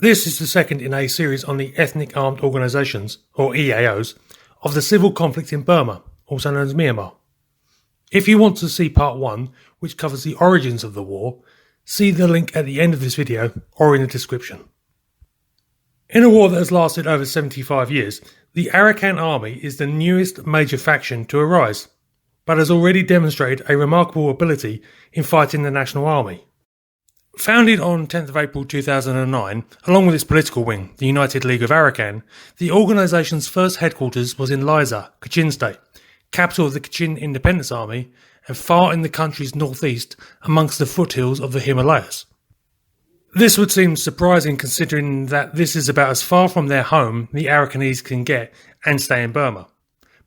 This is the second in a series on the Ethnic Armed Organisations, or EAOs, of the civil conflict in Burma, also known as Myanmar. If you want to see part 1, which covers the origins of the war, see the link at the end of this video or in the description. In a war that has lasted over 75 years, the Arakan Army is the newest major faction to arise, but has already demonstrated a remarkable ability in fighting the National Army. Founded on 10th of April 2009, along with its political wing, the United League of Arakan, the organisation's first headquarters was in Liza, Kachin State, capital of the Kachin Independence Army, and far in the country's northeast amongst the foothills of the Himalayas. This would seem surprising considering that this is about as far from their home the Arakanese can get and stay in Burma,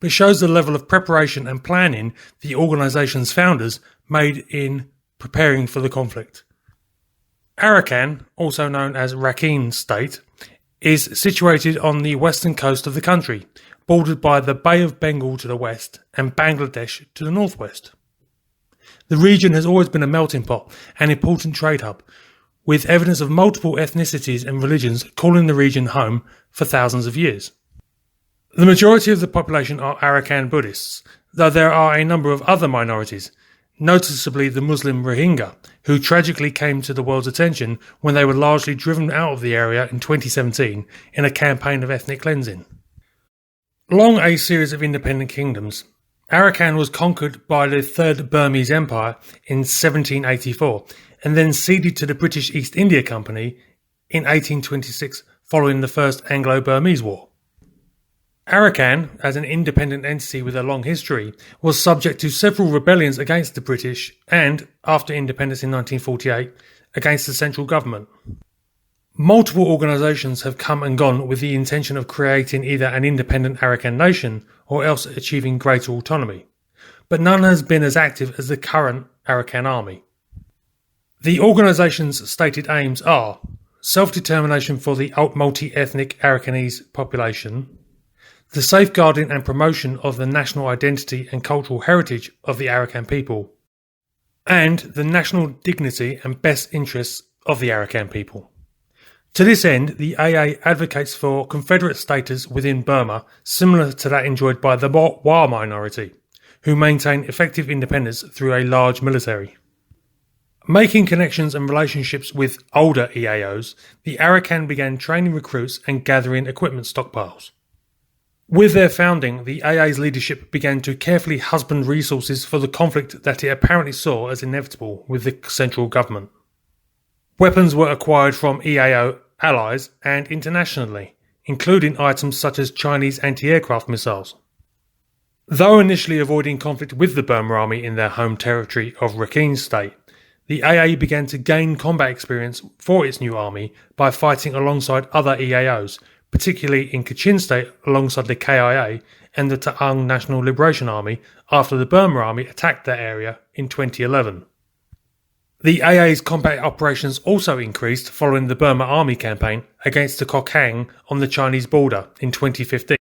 but shows the level of preparation and planning the organisation's founders made in preparing for the conflict. Arakan, also known as Rakhine State, is situated on the western coast of the country, bordered by the Bay of Bengal to the west and Bangladesh to the northwest. The region has always been a melting pot and important trade hub, with evidence of multiple ethnicities and religions calling the region home for thousands of years. The majority of the population are Arakan Buddhists, though there are a number of other minorities, noticeably the Muslim Rohingya, who tragically came to the world's attention when they were largely driven out of the area in 2017 in a campaign of ethnic cleansing. Along a series of independent kingdoms, Arakan was conquered by the Third Burmese Empire in 1784 and then ceded to the British East India Company in 1826 following the First Anglo-Burmese War. Arakan, as an independent entity with a long history, was subject to several rebellions against the British and, after independence in 1948, against the central government. Multiple organisations have come and gone with the intention of creating either an independent Arakan nation or else achieving greater autonomy, but none has been as active as the current Arakan Army. The organisation's stated aims are self-determination for the multi-ethnic Arakanese population, the safeguarding and promotion of the national identity and cultural heritage of the Arakan people, and the national dignity and best interests of the Arakan people. To this end, the AA advocates for Confederate status within Burma similar to that enjoyed by the Wa minority, who maintain effective independence through a large military. Making connections and relationships with older EAOs, the Arakan began training recruits and gathering equipment stockpiles. With their founding, the AA's leadership began to carefully husband resources for the conflict that it apparently saw as inevitable with the central government. Weapons were acquired from EAO allies and internationally, including items such as Chinese anti-aircraft missiles. Though initially avoiding conflict with the Burma Army in their home territory of Rakhine State, the AA began to gain combat experience for its new army by fighting alongside other EAOs, particularly in Kachin State alongside the KIA and the Ta'ang National Liberation Army after the Burma Army attacked that area in 2011. The AA's combat operations also increased following the Burma Army campaign against the Kokang on the Chinese border in 2015.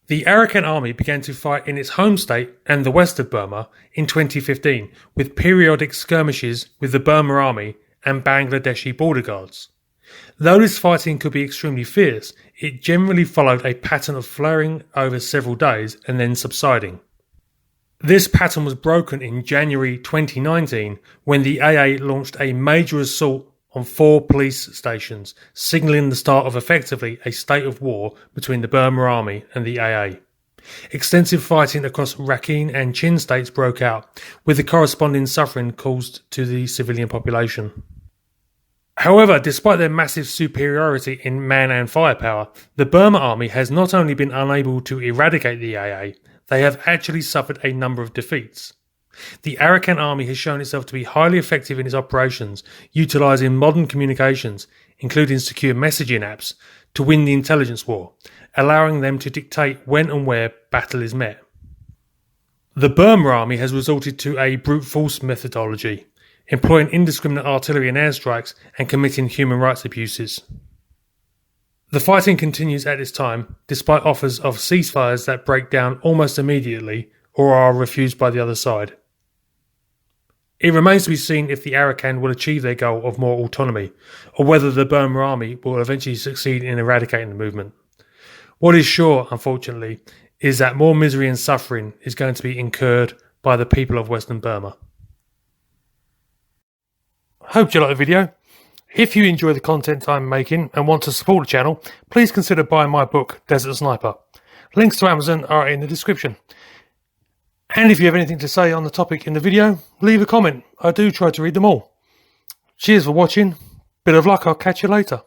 The Arakan Army began to fight in its home state and the west of Burma in 2015 with periodic skirmishes with the Burma Army and Bangladeshi border guards. Though this fighting could be extremely fierce, it generally followed a pattern of flaring over several days and then subsiding. This pattern was broken in January 2019 when the AA launched a major assault on 4 police stations, signalling the start of effectively a state of war between the Burma Army and the AA. Extensive fighting across Rakhine and Chin states broke out, with the corresponding suffering caused to the civilian population. However, despite their massive superiority in man and firepower, the Burma Army has not only been unable to eradicate the AA, they have actually suffered a number of defeats. The Arakan Army has shown itself to be highly effective in its operations, utilising modern communications, including secure messaging apps, to win the intelligence war, allowing them to dictate when and where battle is met. The Burma Army has resorted to a brute force methodology, employing indiscriminate artillery and airstrikes and committing human rights abuses. The fighting continues at this time, despite offers of ceasefires that break down almost immediately or are refused by the other side. It remains to be seen if the Arakan will achieve their goal of more autonomy, or whether the Burma Army will eventually succeed in eradicating the movement. What is sure, unfortunately, is that more misery and suffering is going to be incurred by the people of Western Burma. Hope you like the video. If you enjoy the content I'm making and want to support the channel, please consider buying my book, Desert Sniper. Links to Amazon are in the description. And if you have anything to say on the topic in the video, leave a comment. I do try to read them all. Cheers for watching. Bit of luck, I'll catch you later.